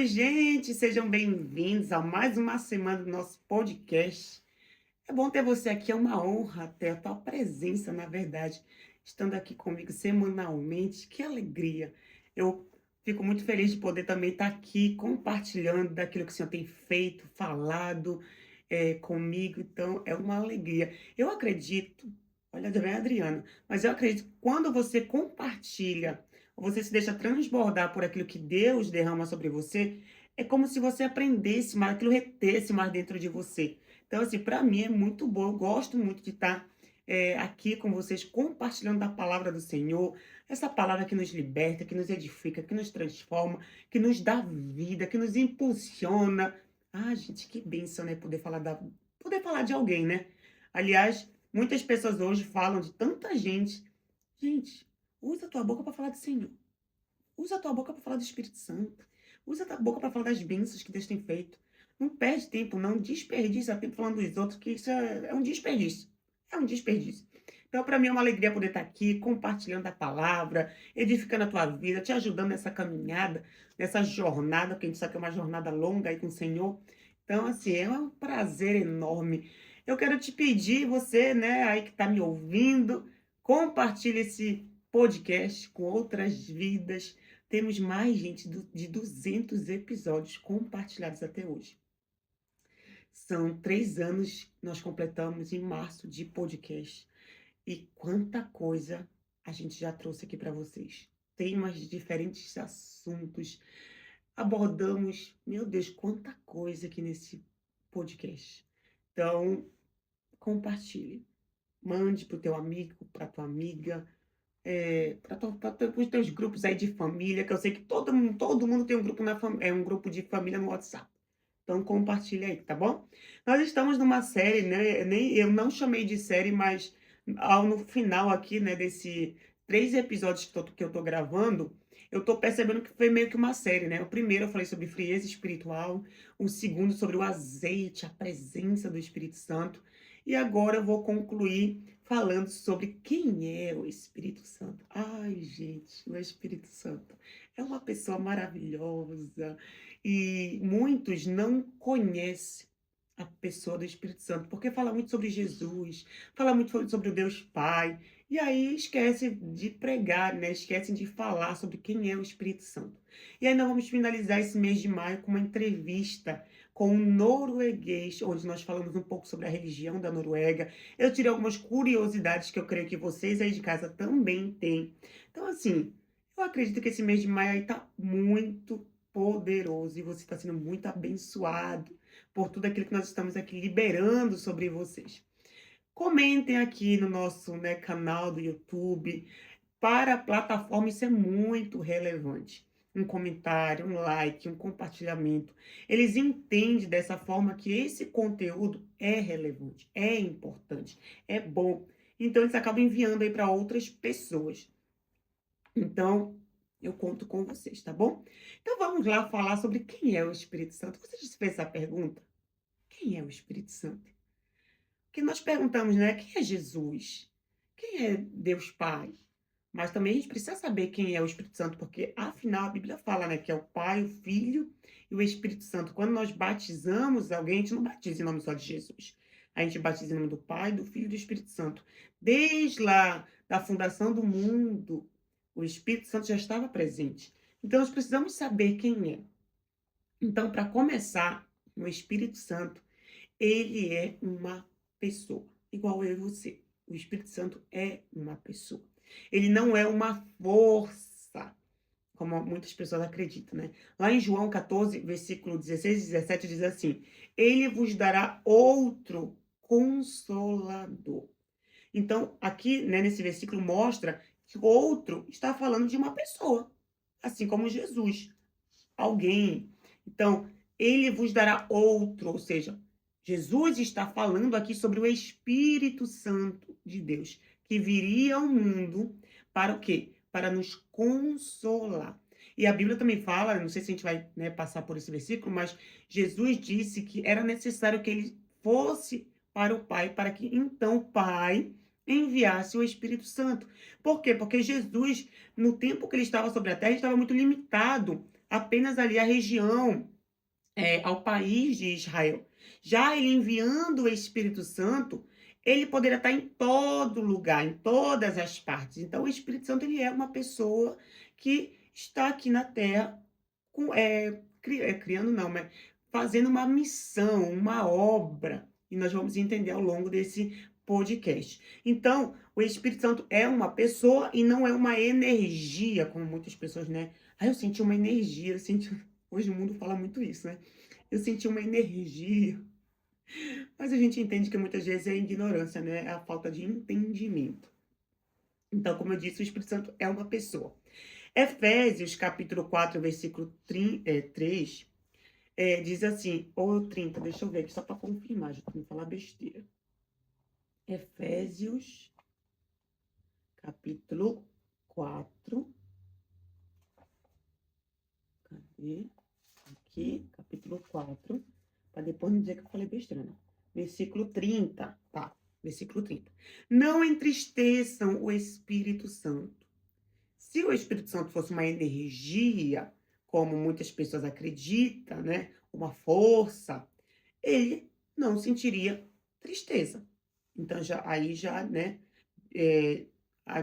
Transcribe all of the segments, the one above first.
Oi, gente, sejam bem-vindos a mais uma semana do nosso podcast. É bom ter você aqui, é uma honra ter a tua presença, na verdade, estando aqui comigo semanalmente. Que alegria! Eu fico muito feliz de poder também estar aqui compartilhando daquilo que o Senhor tem feito, falado comigo, então é uma alegria. Eu acredito, olha, também Adriana, mas eu acredito que quando você compartilha, você se deixa transbordar por aquilo que Deus derrama sobre você, é como se você aprendesse mais, aquilo retesse mais dentro de você. Então, assim, para mim é muito bom, eu gosto muito de estar aqui com vocês, compartilhando da palavra do Senhor, essa palavra que nos liberta, que nos edifica, que nos transforma, que nos dá vida, que nos impulsiona. Ah, gente, que bênção, né? Poder falar de alguém, né? Aliás, muitas pessoas hoje falam de tanta gente. Gente, usa a tua boca para falar do Senhor. Usa a tua boca para falar do Espírito Santo. Usa a tua boca para falar das bênçãos que Deus tem feito. Não perde tempo, não desperdiça tempo falando dos outros, que isso é um desperdício. É um desperdício. Então, para mim é uma alegria poder estar aqui, compartilhando a palavra, edificando a tua vida, te ajudando nessa caminhada, nessa jornada, porque a gente sabe que é uma jornada longa aí com o Senhor. Então, assim, é um prazer enorme. Eu quero te pedir, você, né, aí que está me ouvindo, compartilhe esse podcast com outras vidas. Temos mais, gente, de 200 episódios compartilhados até hoje. São 3 anos que nós completamos em março de podcast. E quanta coisa a gente já trouxe aqui para vocês. Temas de diferentes assuntos. Abordamos, meu Deus, quanta coisa aqui nesse podcast. Então, compartilhe. Mande para o teu amigo, para tua amiga, para os teus grupos aí de família, que eu sei que todo mundo tem um grupo um grupo de família no WhatsApp. Então compartilha aí, tá bom? Nós estamos numa série, né, nem eu não chamei de série, mas ao no final aqui, né, desse 3 episódios que eu tô gravando, eu tô percebendo que foi meio que uma série, né. O primeiro eu falei sobre frieza espiritual, o segundo sobre o azeite, a presença do Espírito Santo, e agora eu vou concluir falando sobre quem é o Espírito Santo. Ai, gente, o Espírito Santo é uma pessoa maravilhosa e muitos não conhecem a pessoa do Espírito Santo, porque fala muito sobre Jesus, fala muito sobre o Deus Pai, e aí esquece de pregar, né? Esquecem de falar sobre quem é o Espírito Santo. E aí nós vamos finalizar esse mês de maio com uma entrevista com um norueguês, onde nós falamos um pouco sobre a religião da Noruega. Eu tirei algumas curiosidades que eu creio que vocês aí de casa também têm. Então, assim, eu acredito que esse mês de maio aí tá muito poderoso e você está sendo muito abençoado por tudo aquilo que nós estamos aqui liberando sobre vocês. Comentem aqui no nosso, né, canal do YouTube. Para a plataforma, isso é muito relevante. Um comentário, um like, um compartilhamento. Eles entendem dessa forma que esse conteúdo é relevante, é importante, é bom. Então, eles acabam enviando aí para outras pessoas. Então, eu conto com vocês, tá bom? Então, vamos lá falar sobre quem é o Espírito Santo. Você já se fez essa pergunta? Quem é o Espírito Santo? Porque nós perguntamos, né? Quem é Jesus? Quem é Deus Pai? Mas também a gente precisa saber quem é o Espírito Santo, porque afinal a Bíblia fala, né, que é o Pai, o Filho e o Espírito Santo. Quando nós batizamos alguém, a gente não batiza em nome só de Jesus. A gente batiza em nome do Pai, do Filho e do Espírito Santo. Desde lá da fundação do mundo, o Espírito Santo já estava presente. Então nós precisamos saber quem é. Então, para começar, o Espírito Santo, ele é uma pessoa, igual eu e você. O Espírito Santo é uma pessoa. Ele não é uma força, como muitas pessoas acreditam, né? Lá em João 14, versículo 16 e 17, diz assim: Ele vos dará outro consolador. Então, aqui, né, nesse versículo mostra que o outro está falando de uma pessoa, assim como Jesus, alguém. Então, ele vos dará outro, ou seja, Jesus está falando aqui sobre o Espírito Santo de Deus, que viria ao mundo para o quê? Para nos consolar. E a Bíblia também fala, não sei se a gente vai, né, passar por esse versículo, mas Jesus disse que era necessário que ele fosse para o Pai, para que então o Pai enviasse o Espírito Santo. Por quê? Porque Jesus, no tempo que ele estava sobre a terra, estava muito limitado apenas ali a região, ao país de Israel. Já ele enviando o Espírito Santo, ele poderia estar em todo lugar, em todas as partes. Então, o Espírito Santo ele é uma pessoa que está aqui na Terra, criando não, mas fazendo uma missão, uma obra. E nós vamos entender ao longo desse podcast. Então, o Espírito Santo é uma pessoa e não é uma energia, como muitas pessoas, né? Ah, eu senti uma energia, eu senti. Hoje o mundo fala muito isso, né? Eu senti uma energia. Mas a gente entende que muitas vezes é a ignorância, né? É a falta de entendimento. Então, como eu disse, o Espírito Santo é uma pessoa. Efésios, capítulo 4, versículo 3, diz assim, ou 30, deixa eu ver aqui, só para confirmar, já não falar besteira. Efésios, capítulo 4. Cadê? Aqui, capítulo 4, para depois não dizer que eu falei besteira, né? Versículo 30, tá? Versículo 30. Não entristeçam o Espírito Santo. Se o Espírito Santo fosse uma energia, como muitas pessoas acreditam, né? Uma força, ele não sentiria tristeza. Então, né?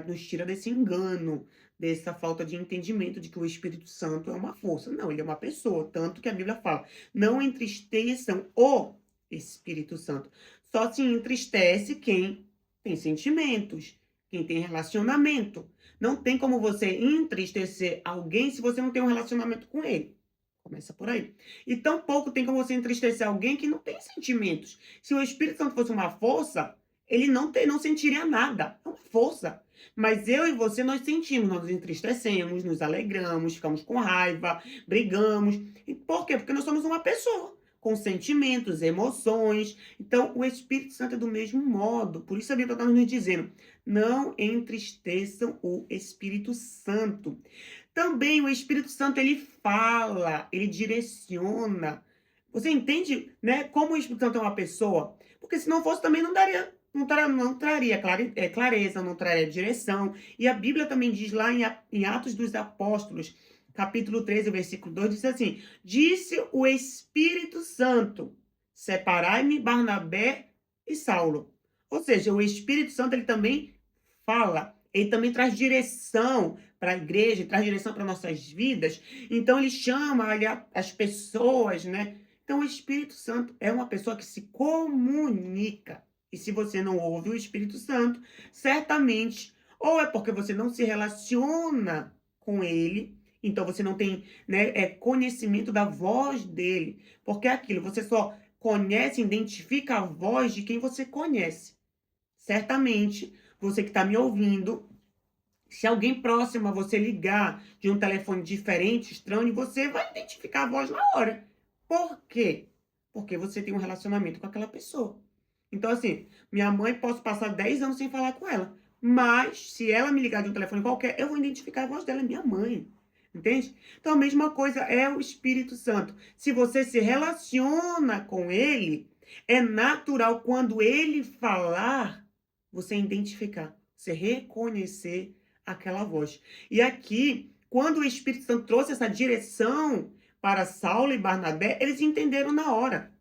Nos tira desse engano, dessa falta de entendimento de que o Espírito Santo é uma força. Não, ele é uma pessoa. Tanto que a Bíblia fala, não entristeçam o Espírito Santo. Só se entristece quem tem sentimentos, quem tem relacionamento. Não tem como você entristecer alguém se você não tem um relacionamento com ele. Começa por aí. E tampouco tem como você entristecer alguém que não tem sentimentos. Se o Espírito Santo fosse uma força, ele não sentiria nada. É uma força. Mas eu e você, nós sentimos, nós nos entristecemos, nos alegramos, ficamos com raiva, brigamos. E por quê? Porque nós somos uma pessoa, com sentimentos, emoções. Então, o Espírito Santo é do mesmo modo. Por isso a Bíblia está nos dizendo, não entristeçam o Espírito Santo. Também o Espírito Santo, ele fala, ele direciona. Você entende, né, como o Espírito Santo é uma pessoa? Porque se não fosse também não traria clareza, não traria direção. E a Bíblia também diz lá em Atos dos Apóstolos, capítulo 13, versículo 2, diz assim, disse o Espírito Santo, separai-me Barnabé e Saulo. Ou seja, o Espírito Santo, ele também fala, ele também traz direção para a igreja, traz direção para nossas vidas. Então, ele chama ali as pessoas, né? Então, o Espírito Santo é uma pessoa que se comunica. E se você não ouve o Espírito Santo, certamente, ou é porque você não se relaciona com ele, então você não tem, né, conhecimento da voz dele. Porque é aquilo, você só conhece, identifica a voz de quem você conhece. Certamente, você que está me ouvindo, se alguém próximo a você ligar de um telefone diferente, estranho, você vai identificar a voz na hora. Por quê? Porque você tem um relacionamento com aquela pessoa. Então, assim, minha mãe, posso passar 10 anos sem falar com ela. Mas, se ela me ligar de um telefone qualquer, eu vou identificar a voz dela, é minha mãe. Entende? Então, a mesma coisa é o Espírito Santo. Se você se relaciona com ele, é natural quando ele falar, você identificar, você reconhecer aquela voz. E aqui, quando o Espírito Santo trouxe essa direção para Saulo e Barnabé, eles entenderam na hora.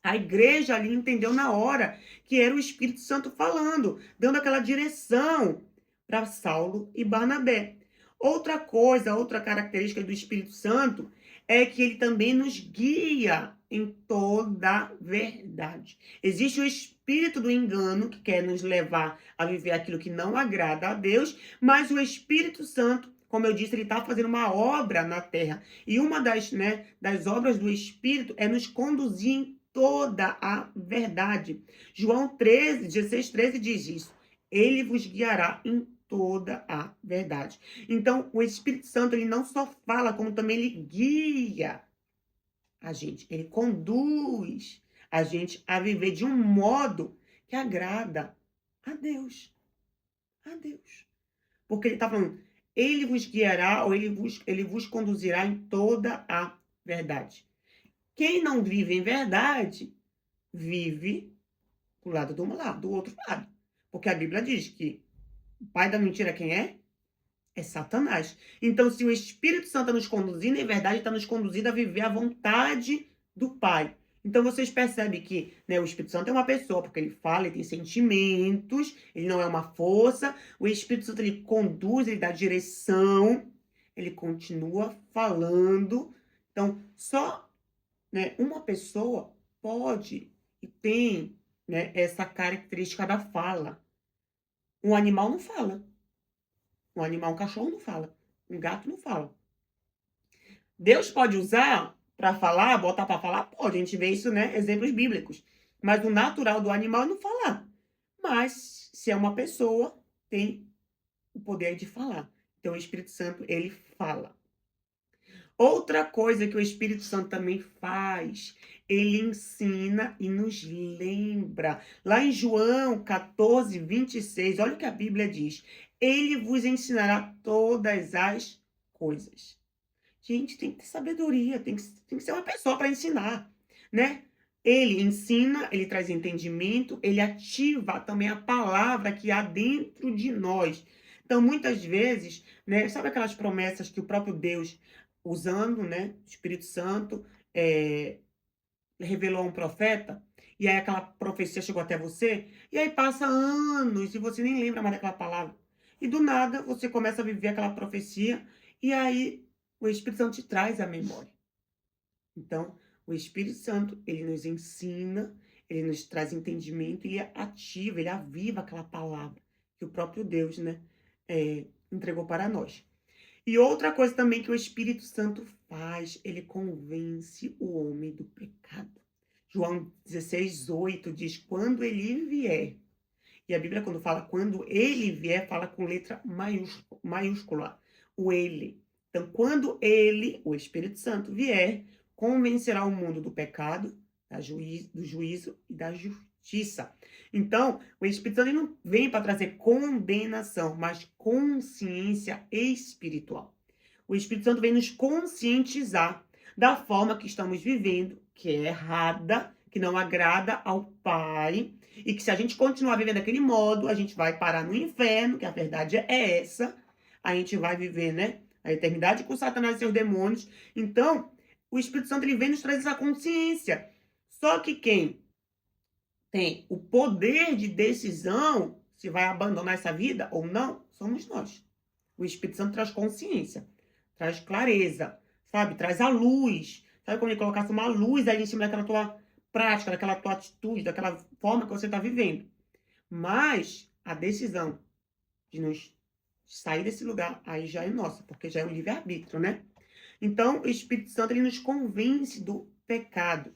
A igreja ali entendeu na hora que era o Espírito Santo falando, dando aquela direção para Saulo e Barnabé. Outra coisa, outra característica do Espírito Santo é que ele também nos guia em toda a verdade. Existe o espírito do engano que quer nos levar a viver aquilo que não agrada a Deus, mas o Espírito Santo, como eu disse, ele está fazendo uma obra na terra. E uma das obras do Espírito é nos conduzir em toda a verdade. João 16, 13 diz isso. Ele vos guiará em toda a verdade. Então, o Espírito Santo, ele não só fala, como também ele guia a gente. Ele conduz a gente a viver de um modo que agrada a Deus. A Deus. Porque ele está falando, ele vos guiará ou ele vos conduzirá em toda a verdade. Quem não vive em verdade, vive do outro lado. Porque a Bíblia diz que o pai da mentira quem é? É Satanás. Então, se o Espírito Santo está nos conduzindo, em verdade, está nos conduzindo a viver a vontade do Pai. Então, vocês percebem que, né, o Espírito Santo é uma pessoa, porque ele fala, ele tem sentimentos, ele não é uma força. O Espírito Santo, ele conduz, ele dá direção, ele continua falando. Então, só, né, uma pessoa pode e tem, né, essa característica da fala. Um animal não fala. Um cachorro não fala. Um gato não fala. Deus pode usar para falar, botar para falar? Pode. A gente vê isso, né? Exemplos bíblicos. Mas o natural do animal é não falar. Mas, se é uma pessoa, tem o poder de falar. Então, o Espírito Santo, ele fala. Outra coisa que o Espírito Santo também faz, ele ensina e nos lembra. Lá em João 14, 26, olha o que a Bíblia diz. Ele vos ensinará todas as coisas. Gente, tem que ter sabedoria, tem que ser uma pessoa para ensinar, né? Ele ensina, ele traz entendimento, ele ativa também a palavra que há dentro de nós. Então, muitas vezes, né, sabe aquelas promessas que o próprio Deus, usando, né, o Espírito Santo, revelou a um profeta, e aí aquela profecia chegou até você, e aí passa anos e você nem lembra mais daquela palavra. E do nada você começa a viver aquela profecia, e aí o Espírito Santo te traz a memória. Então, o Espírito Santo, ele nos ensina, ele nos traz entendimento, ele ativa, ele aviva aquela palavra que o próprio Deus, né, entregou para nós. E outra coisa também que o Espírito Santo faz, ele convence o homem do pecado. João 16:8 diz, quando ele vier. E a Bíblia, quando fala quando ele vier, fala com letra maiúscula, o ele. Então, quando ele, o Espírito Santo, vier, convencerá o mundo do pecado, do juízo e da justiça. Então, o Espírito Santo ele não vem para trazer condenação, mas consciência espiritual. O Espírito Santo vem nos conscientizar da forma que estamos vivendo, que é errada, que não agrada ao Pai, e que se a gente continuar vivendo daquele modo, a gente vai parar no inferno, que a verdade é essa. A gente vai viver, né, a eternidade com Satanás e seus demônios. Então, o Espírito Santo ele vem nos trazer essa consciência. Só que quem tem o poder de decisão, se vai abandonar essa vida ou não, somos nós. O Espírito Santo traz consciência, traz clareza, sabe? Traz a luz. Sabe quando ele colocasse uma luz aí em cima daquela tua prática, daquela tua atitude, daquela forma que você está vivendo. Mas a decisão de nos sair desse lugar, aí já é nossa, porque já é um livre-arbítrio, né? Então, o Espírito Santo, ele nos convence do pecado.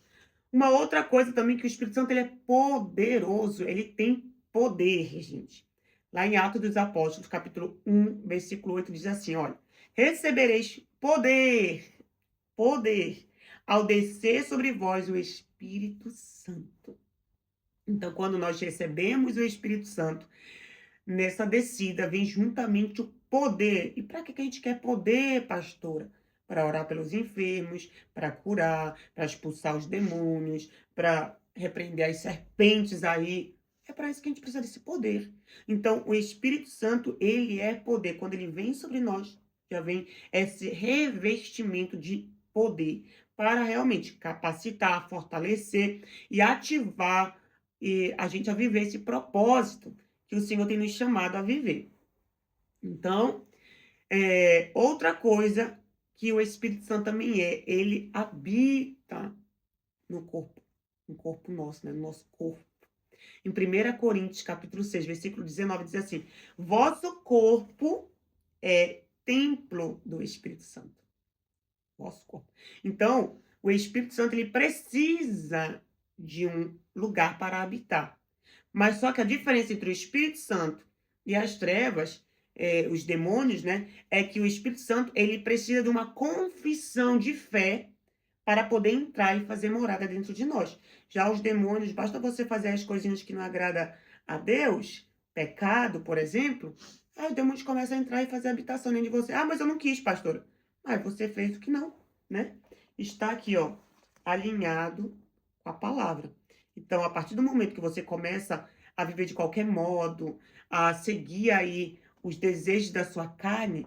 Uma outra coisa também que o Espírito Santo, ele é poderoso, ele tem poder, gente. Lá em Atos dos Apóstolos, capítulo 1, versículo 8, diz assim, olha, recebereis poder, ao descer sobre vós o Espírito Santo. Então, quando nós recebemos o Espírito Santo, nessa descida vem juntamente o poder. E para que a gente quer poder, pastora? Para orar pelos enfermos, para curar, para expulsar os demônios, para repreender as serpentes aí. É para isso que a gente precisa desse poder. Então, o Espírito Santo, ele é poder. Quando ele vem sobre nós, já vem esse revestimento de poder para realmente capacitar, fortalecer e ativar a gente a viver esse propósito que o Senhor tem nos chamado a viver. Então, outra coisa que o Espírito Santo também ele habita no corpo nosso, né? No nosso corpo. Em 1 Coríntios, capítulo 6, versículo 19, diz assim, vosso corpo é templo do Espírito Santo. Vosso corpo. Então, o Espírito Santo, ele precisa de um lugar para habitar. Mas só que a diferença entre o Espírito Santo e as trevas, os demônios, né, é que o Espírito Santo, ele precisa de uma confissão de fé para poder entrar e fazer morada dentro de nós. Já os demônios, basta você fazer as coisinhas que não agrada a Deus, pecado, por exemplo, aí os demônios começam a entrar e fazer habitação dentro de você. Ah, mas eu não quis, pastora. Mas você fez o que não, né? Está aqui, ó, alinhado com a palavra. Então, a partir do momento que você começa a viver de qualquer modo, a seguir aí os desejos da sua carne,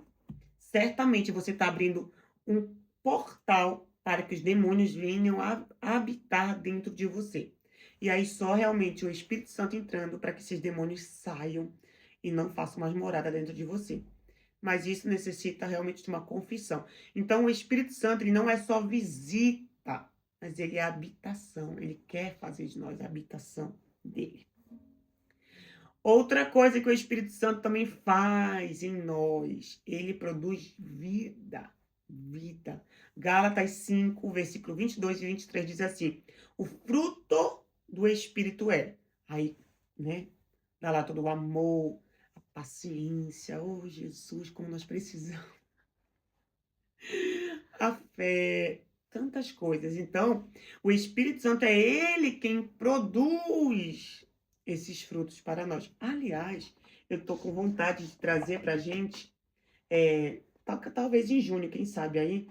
certamente você está abrindo um portal para que os demônios venham a habitar dentro de você. E aí só realmente o Espírito Santo entrando para que esses demônios saiam e não façam mais morada dentro de você. Mas isso necessita realmente de uma confissão. Então o Espírito Santo, ele não é só visita, mas ele é habitação. Ele quer fazer de nós a habitação dele. Outra coisa que o Espírito Santo também faz em nós, ele produz vida. Vida. Gálatas 5, versículo 22 e 23 diz assim: o fruto do Espírito é. Aí, né? Dá lá todo o amor, a paciência. Oh, Jesus, como nós precisamos. A fé, tantas coisas. Então, o Espírito Santo é ele quem produz esses frutos para nós. Aliás, eu tô com vontade de trazer pra gente, talvez em junho, quem sabe aí,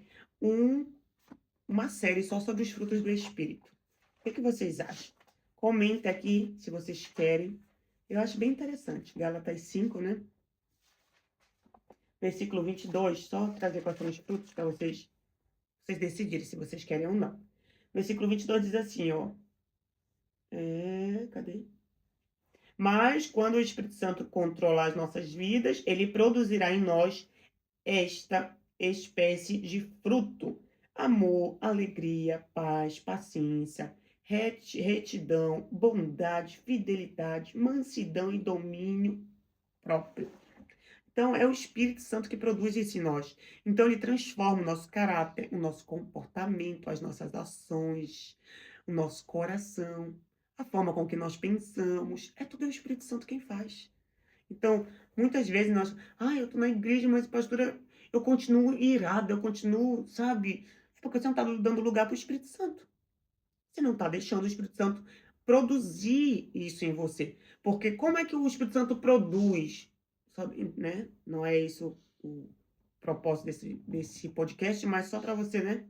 uma série só sobre os frutos do Espírito. O que vocês acham? Comenta aqui se vocês querem. Eu acho bem interessante. Gálatas 5, né? Versículo 22, só trazer quais são os frutos para vocês decidirem se vocês querem ou não. Versículo 22 diz assim, ó. Cadê? Mas quando o Espírito Santo controlar as nossas vidas, ele produzirá em nós esta espécie de fruto: amor, alegria, paz, paciência, retidão, bondade, fidelidade, mansidão e domínio próprio. Então, é o Espírito Santo que produz isso em nós. Então, ele transforma o nosso caráter, o nosso comportamento, as nossas ações, o nosso coração, a forma com que nós pensamos. É tudo o Espírito Santo quem faz. Então, muitas vezes nós... eu tô na igreja, mas, pastora, eu continuo irada, eu continuo, sabe? É porque você não está dando lugar para o Espírito Santo. Você não está deixando o Espírito Santo produzir isso em você. Porque como é que o Espírito Santo produz? Sabe, né? Não é isso o propósito desse podcast, mas só para você, né?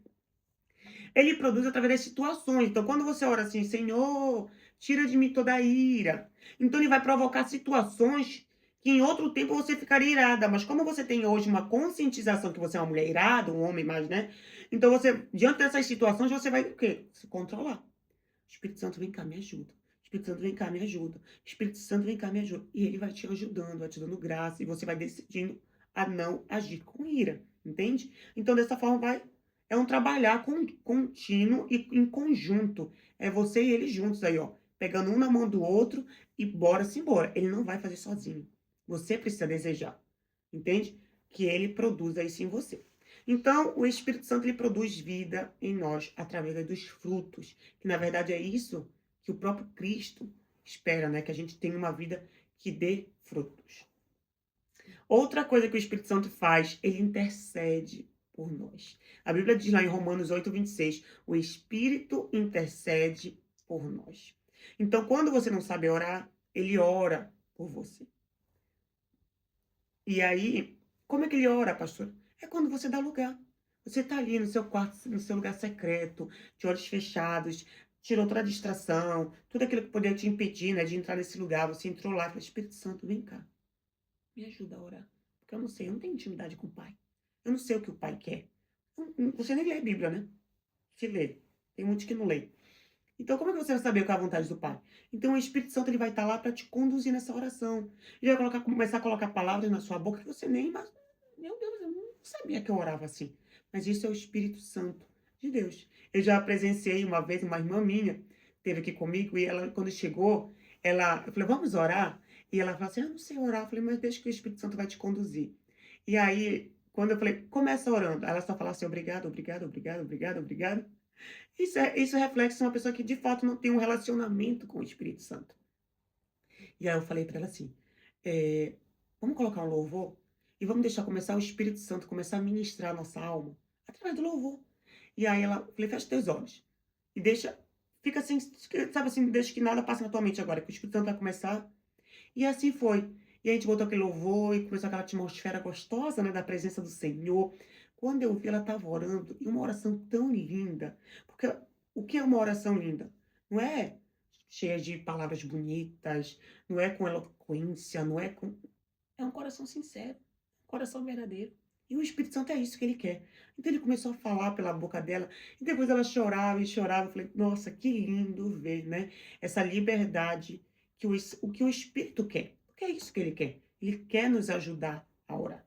Ele produz através das situações. Então, quando você ora assim, Senhor, tira de mim toda a ira. Então, ele vai provocar situações que em outro tempo você ficaria irada. Mas como você tem hoje uma conscientização que você é uma mulher irada, um homem mais, né? Então, você, diante dessas situações, você vai o quê? Se controlar. Espírito Santo, vem cá, me ajuda. Espírito Santo, vem cá, me ajuda. Espírito Santo, vem cá, me ajuda. E ele vai te ajudando, vai te dando graça, e você vai decidindo a não agir com ira, entende? Então, dessa forma, é um trabalhar contínuo e em conjunto. É você e ele juntos aí, ó. Pegando um na mão do outro e bora-se embora. Ele não vai fazer sozinho. Você precisa desejar, entende? Que ele produza isso em você. Então, o Espírito Santo, ele produz vida em nós através dos frutos, que na verdade é isso que o próprio Cristo espera, né? Que a gente tenha uma vida que dê frutos. Outra coisa que o Espírito Santo faz, ele intercede por nós. A Bíblia diz lá em Romanos 8, 26, o Espírito intercede por nós. Então, quando você não sabe orar, ele ora por você. E aí, como é que ele ora, pastor? É quando você dá lugar. Você está ali no seu quarto, no seu lugar secreto, de olhos fechados, tirou toda a distração, tudo aquilo que poderia te impedir, né, de entrar nesse lugar. Você entrou lá e falou, Espírito Santo, vem cá, me ajuda a orar. Porque eu não sei, eu não tenho intimidade com o Pai. Eu não sei o que o Pai quer. Você nem lê a Bíblia, né? Se lê. Tem muitos que não lê. Então, como é que você vai saber qual é a vontade do Pai? Então, o Espírito Santo, ele vai estar lá para te conduzir nessa oração. Ele vai começar a colocar palavras na sua boca que você nem... Meu Deus, eu não sabia que eu orava assim. Mas isso é o Espírito Santo de Deus. Eu já presenciei uma vez uma irmã minha, esteve aqui comigo, e ela, quando chegou, eu falei, vamos orar? E ela falou assim, eu não sei orar. Eu falei, mas deixa que o Espírito Santo vai te conduzir. E aí, quando eu falei, começa orando. Ela só falava assim, obrigado, obrigado, obrigado, obrigado, obrigado. Isso reflete uma pessoa que de fato não tem um relacionamento com o Espírito Santo. E aí eu falei para ela assim, vamos colocar um louvor e vamos deixar começar o Espírito Santo, começar a ministrar a nossa alma através do louvor. E aí ela, falei, fecha teus olhos e deixa, fica assim, sabe assim, deixa que nada passe na tua mente agora, que o Espírito Santo vai começar. E assim foi. E a gente botou aquele louvor e começou aquela atmosfera gostosa, né, da presença do Senhor. Quando eu vi, ela estava orando, e uma oração tão linda. Porque o que é uma oração linda? Não é cheia de palavras bonitas, não é com eloquência, não é com... É um coração sincero, um coração verdadeiro. E o Espírito Santo é isso que ele quer. Então ele começou a falar pela boca dela, e depois ela chorava e chorava. Eu falei, nossa, que lindo ver, né? Essa liberdade que o que o Espírito quer. Porque é isso que ele quer. Ele quer nos ajudar a orar.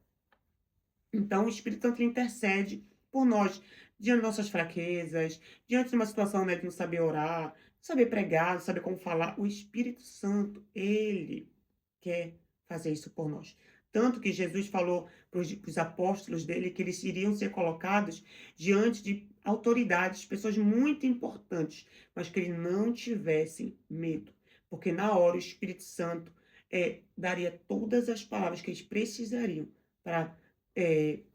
Então, o Espírito Santo ele intercede por nós, diante de nossas fraquezas, diante de uma situação, né, de não saber orar, não saber pregar, não saber como falar. O Espírito Santo, ele quer fazer isso por nós. Tanto que Jesus falou para os apóstolos dele que eles iriam ser colocados diante de autoridades, pessoas muito importantes, mas que eles não tivessem medo, porque na hora o Espírito Santo daria todas as palavras que eles precisariam para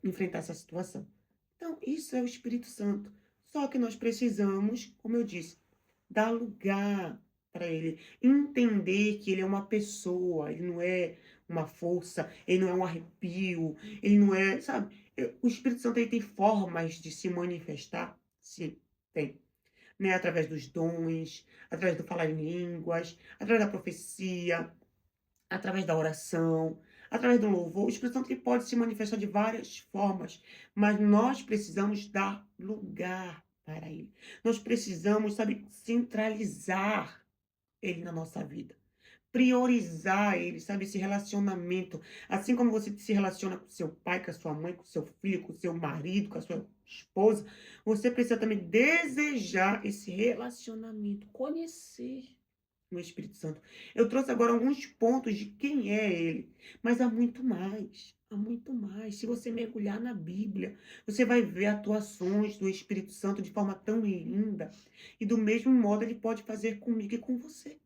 enfrentar essa situação. Então, isso é o Espírito Santo. Só que nós precisamos, como eu disse, dar lugar para ele, entender que ele é uma pessoa, ele não é uma força, ele não é um arrepio, ele não é, sabe? O Espírito Santo ele tem formas de se manifestar? Sim, tem. Né? Através dos dons, através do falar em línguas, através da profecia, através da oração, através do louvor. O Espírito Santo ele pode se manifestar de várias formas, mas nós precisamos dar lugar para ele. Nós precisamos, sabe, centralizar ele na nossa vida. Priorizar ele, sabe, esse relacionamento. Assim como você se relaciona com seu pai, com a sua mãe, com seu filho, com seu marido, com a sua esposa, você precisa também desejar esse relacionamento, conhecer o Espírito Santo. Eu trouxe agora alguns pontos de quem é ele, mas há muito mais. Há muito mais. Se você mergulhar na Bíblia, você vai ver atuações do Espírito Santo de forma tão linda. E do mesmo modo ele pode fazer comigo e com você.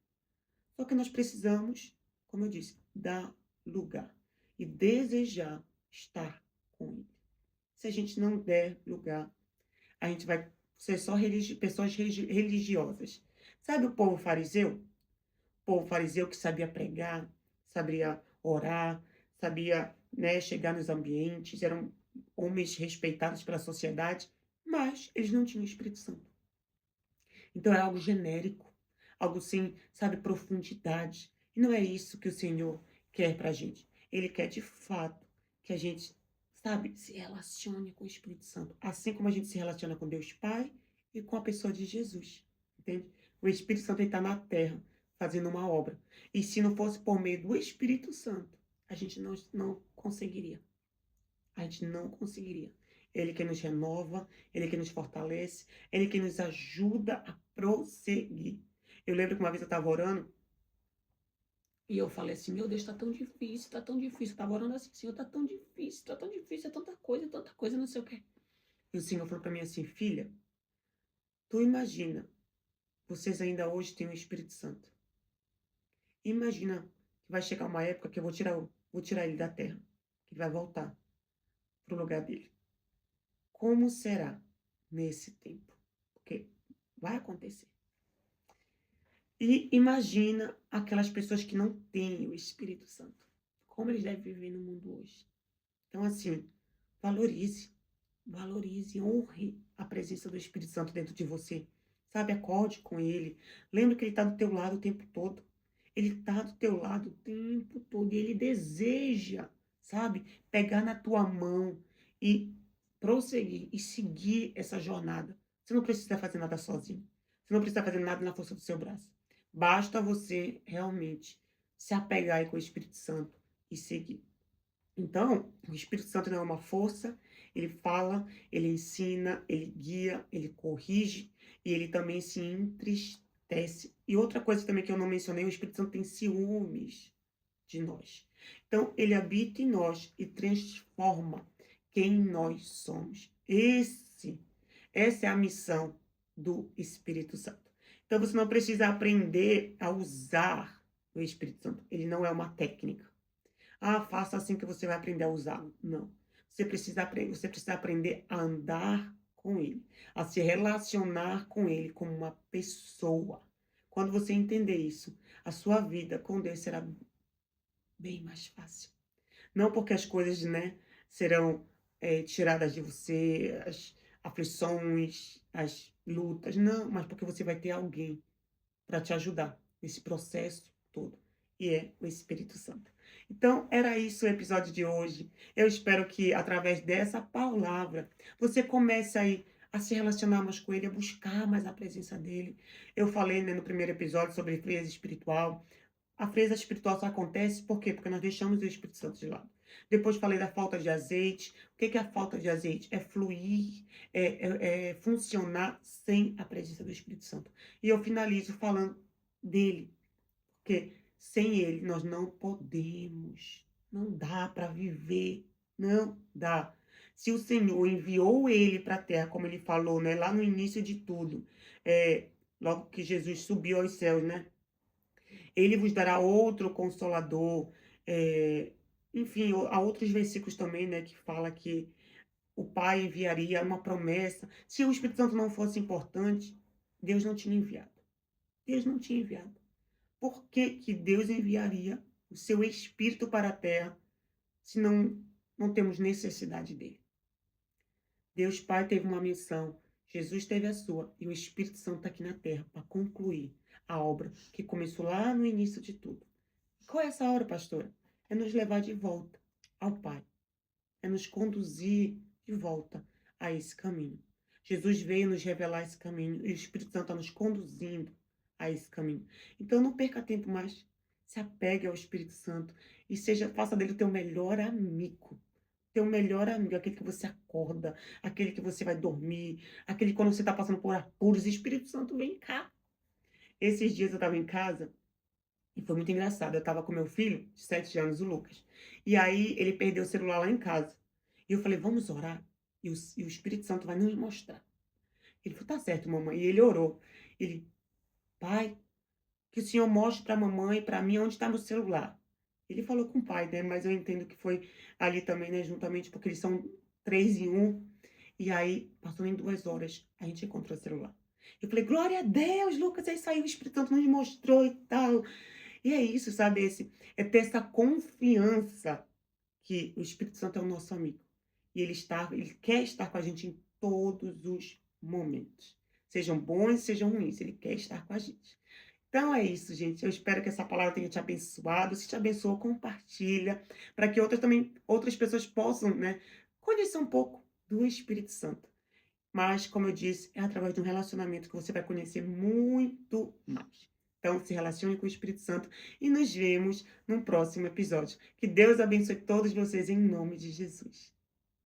Só que nós precisamos, como eu disse, dar lugar e desejar estar com ele. Se a gente não der lugar, a gente vai ser só pessoas religiosas. Sabe o povo fariseu? Povo fariseu que sabia pregar, sabia orar, sabia, né, chegar nos ambientes, eram homens respeitados pela sociedade, mas eles não tinham Espírito Santo. Então é algo genérico, algo sem, sabe, profundidade. E não é isso que o Senhor quer pra gente. Ele quer de fato que a gente, sabe, se relacione com o Espírito Santo, assim como a gente se relaciona com Deus Pai e com a pessoa de Jesus, entende? O Espírito Santo está na terra fazendo uma obra. E se não fosse por meio do Espírito Santo, a gente não conseguiria. A gente não conseguiria. Ele que nos renova, ele que nos fortalece, ele que nos ajuda a prosseguir. Eu lembro que uma vez eu estava orando e eu falei assim, meu Deus, tá tão difícil, tá tão difícil. Eu estava orando assim, Senhor, tá tão difícil, é tanta coisa, não sei o quê. E o Senhor falou para mim assim, filha, tu imagina, vocês ainda hoje têm o Espírito Santo. Imagina que vai chegar uma época que eu vou tirar ele da terra, que ele vai voltar pro lugar dele. Como será nesse tempo? Porque vai acontecer. E imagina aquelas pessoas que não têm o Espírito Santo. Como eles devem viver no mundo hoje. Então, assim, valorize, valorize, honre a presença do Espírito Santo dentro de você. Sabe, acorde com ele. Lembre que ele está do teu lado o tempo todo. Ele está do teu lado o tempo todo. E ele deseja, sabe, pegar na tua mão e prosseguir e seguir essa jornada. Você não precisa fazer nada sozinho. Você não precisa fazer nada na força do seu braço. Basta você realmente se apegar aí com o Espírito Santo e seguir. Então, o Espírito Santo não é uma força, ele fala, ele ensina, ele guia, ele corrige e ele também se entristece. E outra coisa também que eu não mencionei, o Espírito Santo tem ciúmes de nós. Então, ele habita em nós e transforma quem nós somos. Essa é a missão do Espírito Santo. Então, você não precisa aprender a usar o Espírito Santo. Ele não é uma técnica. Ah, faça assim que você vai aprender a usá-lo. Não. Você precisa aprender a andar com ele, a se relacionar com ele como uma pessoa. Quando você entender isso, a sua vida com Deus será bem mais fácil. Não porque as coisas, né, serão tiradas de você, as aflições, as lutas, não, mas porque você vai ter alguém para te ajudar nesse processo todo, e é o Espírito Santo. Então, era isso o episódio de hoje. Eu espero que, através dessa palavra, você comece aí a se relacionar mais com ele, a buscar mais a presença dele. Eu falei, né, no primeiro episódio sobre frieza espiritual. A frieza espiritual só acontece por quê? Porque nós deixamos o Espírito Santo de lado. Depois falei da falta de azeite. O que que é a falta de azeite? É fluir, é funcionar sem a presença do Espírito Santo. E eu finalizo falando dele, porque sem ele nós não podemos, não dá para viver, não dá. Se o Senhor enviou ele para a terra, como ele falou, né, lá no início de tudo, logo que Jesus subiu aos céus, né? Ele vos dará outro consolador, enfim, há outros versículos também, né, que fala que o Pai enviaria uma promessa. Se o Espírito Santo não fosse importante, Deus não tinha enviado. Deus não tinha enviado. Por que que Deus enviaria o seu Espírito para a terra se não temos necessidade dele? Deus Pai teve uma missão, Jesus teve a sua, e o Espírito Santo está aqui na terra para concluir a obra que começou lá no início de tudo. Qual é essa hora, pastora? É nos levar de volta ao Pai. É nos conduzir de volta a esse caminho. Jesus veio nos revelar esse caminho e o Espírito Santo está nos conduzindo a esse caminho. Então não perca tempo mais. Se apegue ao Espírito Santo e faça dele o teu melhor amigo. Teu melhor amigo, aquele que você acorda, aquele que você vai dormir, aquele que quando você está passando por apuros, Espírito Santo, vem cá. Esses dias eu estava em casa e foi muito engraçado. Eu estava com meu filho, de 7 anos, o Lucas. E aí ele perdeu o celular lá em casa. E eu falei, vamos orar? E o Espírito Santo vai nos mostrar. Ele falou, tá certo, mamãe. E ele orou. Ele, pai, que o Senhor mostre para a mamãe e para mim onde está meu celular. Ele falou com o pai, né? Mas eu entendo que foi ali também, né? Juntamente, porque eles são 3 em 1. E aí, passou em 2 horas, a gente encontrou o celular. Eu falei, glória a Deus, Lucas, é isso aí, o Espírito Santo nos mostrou e tal. E é isso, sabe? É ter essa confiança que o Espírito Santo é o nosso amigo. E ele quer estar com a gente em todos os momentos. Sejam bons, sejam ruins, ele quer estar com a gente. Então é isso, gente. Eu espero que essa palavra tenha te abençoado. Se te abençoou, compartilha, para que outras pessoas possam, né, conhecer um pouco do Espírito Santo. Mas, como eu disse, é através de um relacionamento que você vai conhecer muito mais. Então, se relacione com o Espírito Santo e nos vemos num próximo episódio. Que Deus abençoe todos vocês em nome de Jesus.